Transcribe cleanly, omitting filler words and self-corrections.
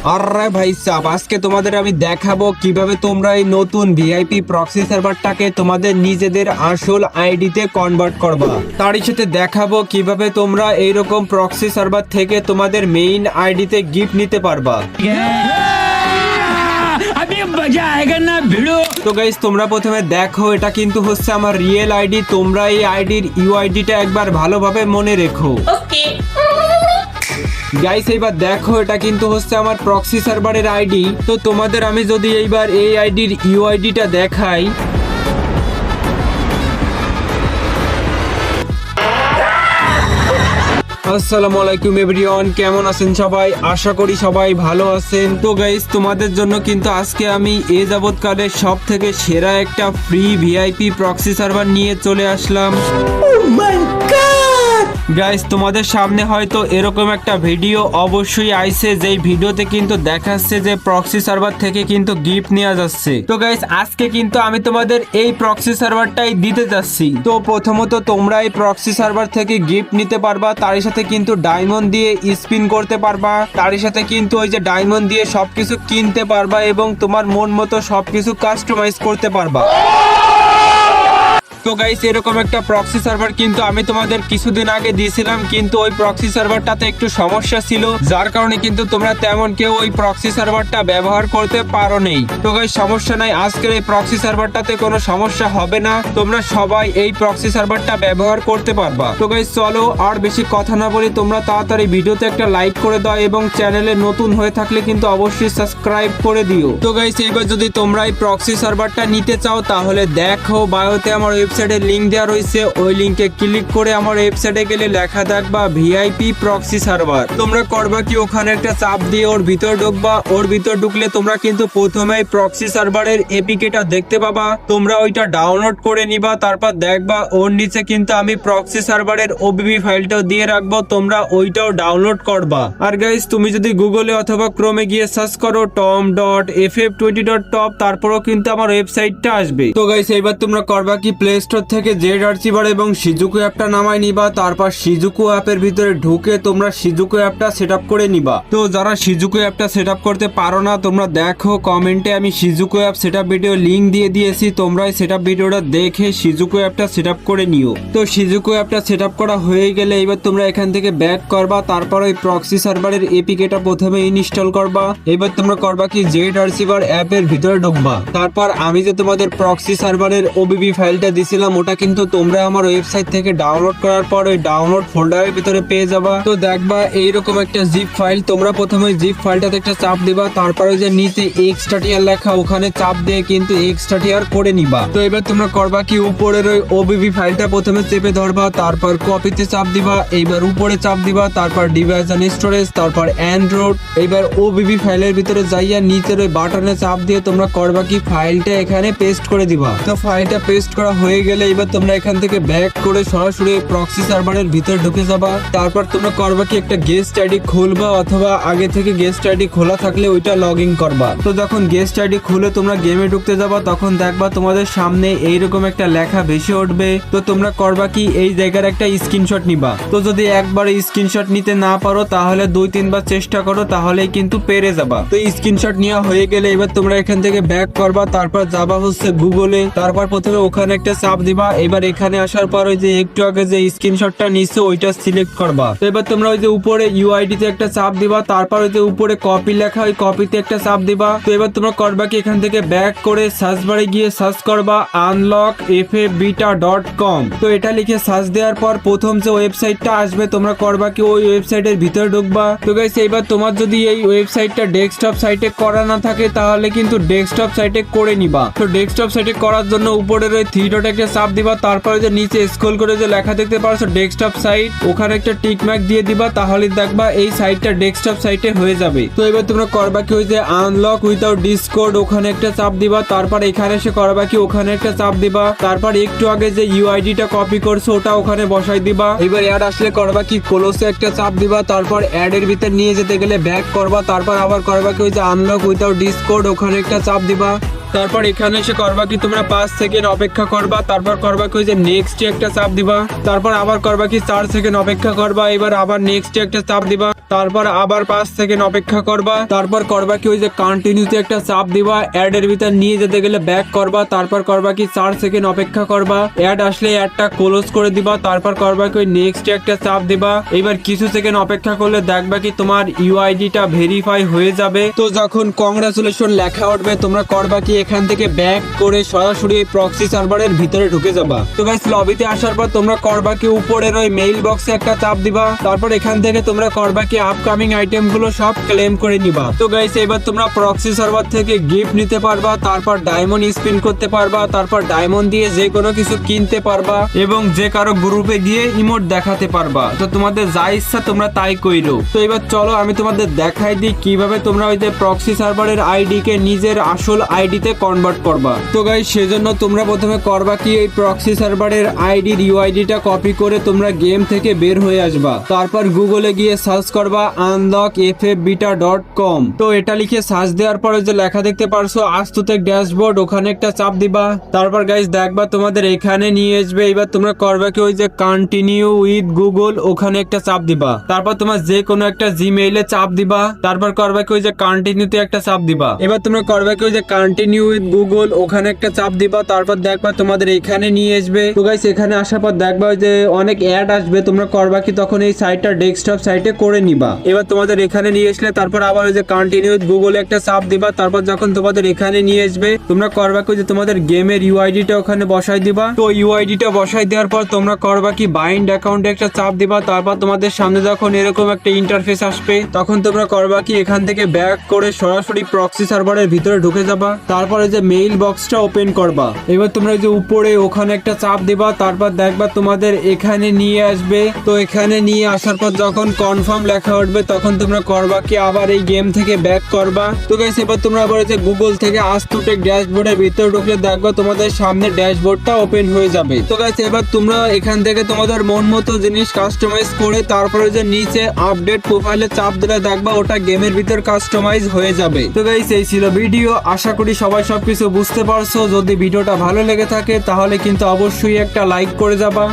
আরে ভাই সাব, আজকে তোমাদের আমি দেখাবো কিভাবে তোমরা এই নতুন ভিআইপি প্রক্সি সার্ভারটাকে তোমাদের নিজেদের আসল আইডিতে কনভার্ট করবা। তারই সাথে দেখাবো কিভাবে তোমরা এইরকম প্রক্সি সার্ভার থেকে তোমাদের মেইন আইডিতে গিফট নিতে পারবা। তো গাইস, তোমরা প্রথমে দেখো এটা কিন্তু হচ্ছে আমার রিয়েল আইডি। তোমরা এই আইডির ইউআইডিটা একবার ভালোভাবে মনে রেখো। গাইস, এইবার দেখো এটা কিন্তু হচ্ছে আমার প্রক্সি সার্ভারের আইডি। তো তোমাদের আমি যদি এইবার এই আইডির ইউআইডিটা দেখাই, আসসালামু আলাইকুম এভরিওয়ান, কেমন আছেন সবাই? আশা করি সবাই ভালো আছেন। তো গাইস, তোমাদের জন্য কিন্তু আজকে আমি এ যাবৎকালে সব থেকে সেরা একটা ফ্রি ভিআইপি প্রক্সি সার্ভার নিয়ে চলে আসলাম। গাইস, তোমাদের সামনে হয়তো এরকম একটা ভিডিও অবশ্যই আইছে, যেই ভিডিওতে কিন্তু দেখাচ্ছে যে প্রক্সি সার্ভার থেকে কিন্তু গিফট নেওয়া যাচ্ছে। তো গাইস, আজকে কিন্তু আমি তোমাদের এই প্রক্সি সার্ভারটাই দিতে যাচ্ছি। তো প্রথমত তোমরা এই প্রক্সি সার্ভার থেকে গিফট নিতে পারবা, তারই সাথে কিন্তু ডায়মন্ড দিয়ে স্পিন করতে পারবা, তারই সাথে কিন্তু ওই যে ডায়মন্ড দিয়ে সবকিছু কিনতে পারবা এবং তোমার মন মতো সবকিছু কাস্টমাইজ করতে পারবা। তো গাইস, এরকম একটা প্রক্সি সার্ভার কিন্তু আমি তোমাদের কিছুদিন আগে দিয়েছিলাম, কিন্তু ওই প্রক্সি সার্ভারটাতে একটু সমস্যা ছিল, যার কারণে কিন্তু তোমরা তেমন কেউ ওই প্রক্সি সার্ভারটা ব্যবহার করতে পারো নেই। তো গাইস, সমস্যা নাই, আজকের এই প্রক্সি সার্ভারটাতে কোনো সমস্যা হবে না, তোমরা সবাই এই প্রক্সি সার্ভারটা ব্যবহার করতে পারবা। তো গাইস, চলো আর বেশি কথা না বলি, তোমরা তাড়াতাড়ি ভিডিওতে একটা লাইক করে দাও এবং চ্যানেলে নতুন হয়ে থাকলে কিন্তু অবশ্যই সাবস্ক্রাইব করে দিও। তো গাইস, এইবার যদি তোমরা এই প্রক্সি সার্ভারটা নিতে চাও তাহলে দেখো বায়োতে আমার ওয়েবসাইটের লিংক দেওয়া রয়েছে, ওই লিংকে ক্লিক করে আমার ওয়েবসাইটে গেলে লেখা থাকবা ভিআইপি প্রক্সি সার্ভার। তোমরা করবা কি, ওখানে একটা চাপ দিয়ে ওর ভিতর ঢুকবা। ওর ভিতর ঢুকলে তোমরা কিন্তু প্রথমেই প্রক্সি সার্ভারের এপিকেটা দেখতে পাবা, তোমরা ওইটা ডাউনলোড করে নিবা। তারপর দেখবা ওর নিচে কিন্তু আমি প্রক্সি সার্ভারের ওবিবি ফাইলটাও দিয়ে রাখবো, তোমরা ওইটাও ডাউনলোড করবা। আর গাইস, তুমি যদি গুগলে অথবা ক্রোমে গিয়ে সার্চ করো tom.ff20.top, তারপরও কিন্তু আমার ওয়েবসাইটটা আসবে। তো গাইস, এইবার তোমরা করবা কি, প্লে স্টোর থেকে জেড আর্চিভার এবং শিজুকু অ্যাপটা নামায় নিবা। তারপর শিজুকু অ্যাপের ভিতরে ঢুকে তোমরা শিজুকু অ্যাপটা সেটআপ করে নিবা। তো যারা শিজুকু অ্যাপটা সেটআপ করতে পারো না, তোমরা দেখো কমেন্টে আমি শিজুকু অ্যাপ সেটআপ ভিডিও লিংক দিয়ে দিয়েছি, তোমরা এই সেটআপ ভিডিওটা দেখে শিজুকু অ্যাপটা সেটআপ করে নিও। তো শিজুকু অ্যাপটা সেটআপ করা হয়ে গেলে এবার তোমরা এখান থেকে ব্যাক করবা, তারপর ওই প্রক্সি সার্ভারের এপিকেটা প্রথমে ইনস্টল করবা। এবার তোমরা করবা কি, জেড আর্চিভার অ্যাপের ভিতরে ঢুকবা। তারপর আমি যে তোমাদের প্রক্সি সার্ভারের ওবিবি ফাইলটা দিছিলাম, ওটা কিন্তু তোমরা আমার ওয়েবসাইট থেকে ডাউনলোড করার পর ওই ডাউনলোড ফোল্ডারের ভিতরে পেয়ে যাবা। তো দেখবা এইরকম একটা জিপ ফাইল, তোমরা প্রথমে জিপ ফাইলটাতে একটা চাপ দিবা, তারপরে যে নিচে এক্সট্রাটিয়ার লেখা, ওখানে চাপ দিয়ে কিন্তু এক্সট্রাটিয়ার করে নিবা। তো এবার তোমরা করবা কি, উপরের ওই ওবিবি ফাইলটা প্রথমে চেপে ধরবা, তারপর কপিতে চাপ দিবা, এইবার উপরে চাপ দিবা, তারপর ডিভাইস এন্ড স্টোরেজ, তারপর অ্যান্ড্রয়েড। এইবার ওবিবি ফাইলের ভিতরে যাইয়া নিচের ওই বাটনে চাপ দিয়ে তোমরা করবা কি, ফাইলটা এখানে পেস্ট করে দিবা। তো ফাইলটা পেস্ট করা হয়ে গেলে এবার তোমরা এখান থেকে ব্যাক করে সরাসরি প্রক্সি সার্ভারের ভিতর ঢুকে যাবা। তারপর তোমরা করবা কি, একটা গেস্ট আইডি খুলবা, অথবা আগে থেকে গেস্ট আইডি খোলা থাকলে ওইটা লগ ইন করবা। তো যখন গেস্ট আইডি খুলে তোমরা গেমে ঢুকতে যাবা, তখন দেখবা তোমাদের সামনে এইরকম একটা লেখা ভেসে উঠবে। তো তোমরা করবা কি, এই জায়গার একটা স্ক্রিনশট নিবা। তো যদি একবার স্ক্রিনশট নিতে না পারো তাহলে 2-3 বার চেষ্টা করো, তাহলেই কিন্তু পেরে যাবা। তো স্ক্রিনশট নেওয়া হয়ে গেলে এবার তোমরা এখান থেকে ব্যাক করবা, তারপর যাবা হচ্ছে গুগলে, তারপর প্রথমে ওখানে একটা চাপ দিবা। এবার এখানে আসার পর ওই যে একটু আগে যে স্ক্রিনশটটা নিছো ওইটা সিলেক্ট করবা। তো এবার তোমরা ওই যে উপরে ইউআইডি তে একটা চাপ দিবা, তারপর ওই যে উপরে কপি লেখা, ওই কপিতে একটা চাপ দিবা। তো এবার তোমরা করবা কি, এখান থেকে ব্যাক করে সার্চ বারে গিয়ে সার্চ করবা unlockffbeta.com। তো এটা লিখে সার্চ দেওয়ার পর প্রথম যে ওয়েবসাইটটা আসবে, তোমরা করবা কি, ওই ওয়েবসাইটের ভিতরে ঢুকবা। তো গাইস, এইবার তোমার যদি এই ওয়েবসাইটটা ডেস্কটপ সাইটে করা না থাকে তাহলে কিন্তু ডেস্কটপ সাইটে করে নিবা। তো ডেস্কটপ সাইটে করার জন্য উপরের ওই থ্রি ডট একটা চাপ দিবা, তারপরে যে নিচে স্ক্রল করে যে লেখা দেখতে পারছো ডেস্কটপ সাইট, ওখানে একটা টিক মার্ক দিয়ে দিবা, তাহলে দেখবা এই সাইটটা ডেস্কটপ সাইটে হয়ে যাবে। তো এবার তোমরা করবা কি, ওই যে আনলক উইথাউট ডিসকর্ড, ওখানে একটা চাপ দিবা, তারপর এখানে এসে করবা কি, ওখানে একটা চাপ দিবা, তারপর একটু আগে যে ইউআইডিটা কপি করছো ওটা ওখানে বসাই দিবা। এবার অ্যাড আসলে করবা কি, ক্লোজে একটা চাপ দিবা, তারপর অ্যাড এর ভিতর নিয়ে যেতে গেলে ব্যাক করবা, তারপর আবার করবা কি, ওই যে আনলক উইথাউট ডিসকর্ড, ওখানে একটা চাপ দিবা। তারপর এখানে এসে করবা কি, তোমরা 5 সেকেন্ড অপেক্ষা করবা, তারপর করবা কি, যে নেক্সট একটা চাপ দিবা, তারপর আবার করবা কি 4 সেকেন্ড অপেক্ষা করবা, এবার আবার নেক্সট একটা চাপ দিবা। তারপর আবার 5 সেকেন্ড অপেক্ষা করবা, তারপর করবা কি ওই যে কন্টিনিউতে একটা চাপ দিবা, অ্যাড এর ভিতর নিয়ে যেতে গেলে ব্যাক করবা, তারপর করবা কি 4 সেকেন্ড অপেক্ষা করবা, অ্যাড আসলে অ্যাডটা ক্লোজ করে দিবা, তারপর করবা কি ওই নেক্সট একটা চাপ দিবা। এবার কিছু সেকেন্ড অপেক্ষা করলে দেখবা কি তোমার ইউআইডিটা ভেরিফাই হয়ে যাবে। তো যখন কংগ্রাচুলেশন লেখা উঠবে তোমরা করবা কি এখান থেকে ব্যাক করে সরাসরি এই প্রক্সি সার্ভারের ভিতরে ঢুকে যাবা। তো গাইস লবিতে আসার পর তোমরা করবা কি উপরের ওই মেইল বক্সে একটা চাপ দিবা, তারপর এখান থেকে তোমরা করবা কি আপকামিং আইটেম গুলো সব ক্লেম করে নিবা। তো গাইস এবার তোমরা প্রক্সি সার্ভার থেকে গিফট নিতে পারবা, তারপর ডায়মন্ড স্পিন করতে পারবা, তারপর ডায়মন্ড দিয়ে যে কোনো কিছু কিনতে পারবা এবং যে কারো গ্রুপে গিয়ে ইমোট দেখাতে পারবা। তো তোমাদের যা ইচ্ছা তোমরা তাই কইরো। তো এবার চলো আমি তোমাদের দেখাই দিই কিভাবে তোমরা ওই যে প্রক্সি সার্ভারের আইডি কে নিজের আসল আইডিতে কনভার্ট করবা। তো গাইস সেজন্য তোমরা প্রথমে করবা কি এই প্রক্সি সার্ভারের আইডির ইউআইডিটা কপি করে তোমরা গেম থেকে বের হয়ে আসবা, তারপর গুগলে গিয়ে সার্চ করবা unlockffbeta.com। তো এটা লিখে সার্চ দেওয়ার পরে যে লেখা দেখতে পারছো আস্তুতেক ড্যাশবোর্ড, ওখানে একটা চাপ দিবা, তারপর গাইস দেখবা তোমাদের এখানে নিয়ে আসবে। এবার তোমরা করবা কি ওই যে কন্টিনিউ উইথ গুগল, ওখানে একটা চাপ দিবা, তারপর তোমার যে কোনো একটা জিমেইলে চাপ দিবা, তারপর করবা কি ওই যে কন্টিনিউতে একটা চাপ দিবা। এবার তোমরা করবা কি ওই যে কন্টিনিউ উইথ গুগল, ওখানে একটা চাপ দিবা, তারপর দেখবা তোমাদের এখানে নিয়ে আসবে। তো গাইস এখানে আসার পর দেখবা ওই যে অনেক অ্যাড আসবে, তোমরা করবা কি তখন এই সাইটটা ডেস্কটপ সাইটে করে নিবা। এবার তোমাদের এখানে নিয়ে আসলে তারপর আবার ওই যে কন্টিনিউ উইথ গুগলে একটা চাপ দিবা, তারপর যখন তোমাদের এখানে নিয়ে আসবে তোমরা করবা কি যে তোমাদের গেমের ইউআইডিটা ওখানে বসাই দিবা। তো ইউআইডিটা বসাই দেওয়ার পর তোমরা করবা কি বাইন্ড অ্যাকাউন্টে একটা চাপ দিবা, তারপর তোমাদের সামনে যখন এরকম একটা ইন্টারফেস আসবে তখন তোমরা করবা কি এখান থেকে ব্যাক করে সরাসরি প্রক্সি সার্ভারের ভিতরে ঢুকে যাবা, তারপরে যে মেইল বক্সটা ওপেন করবা। এবার তোমরা যে উপরে ওখানে একটা চাপ দিবা, তারপর দেখবা তোমাদের এখানে নিয়ে আসবে। তো এখানে নিয়ে আসার পর যখন কনফার্ম লেখা উঠবে তখন তোমরা করবা কি আবার এই গেম থেকে ব্যাক করবা। তো গাইস এবার তোমরা আবার যে গুগল থেকে আস্তুটেক ড্যাশবোর্ডের ভিতরে ঢুকলে দেখবা তোমাদের সামনে ড্যাশবোর্ডটা ওপেন হয়ে যাবে। তো গাইস এবার তোমরা এখান থেকে তোমাদের মন মতো জিনিস কাস্টমাইজ করে তারপরে যে নিচে আপডেট প্রোফাইলে চাপ দিলে দেখবা ওটা গেমের ভিতর কাস্টমাইজ হয়ে যাবে। তো গাইস এই ছিল ভিডিও, আশা করি সবাই সবকিছু বুঝতে পারছো। যদি ভিডিওটা ভালো লেগে থাকে তাহলে কিন্তু অবশ্যই একটা লাইক করে যাবা।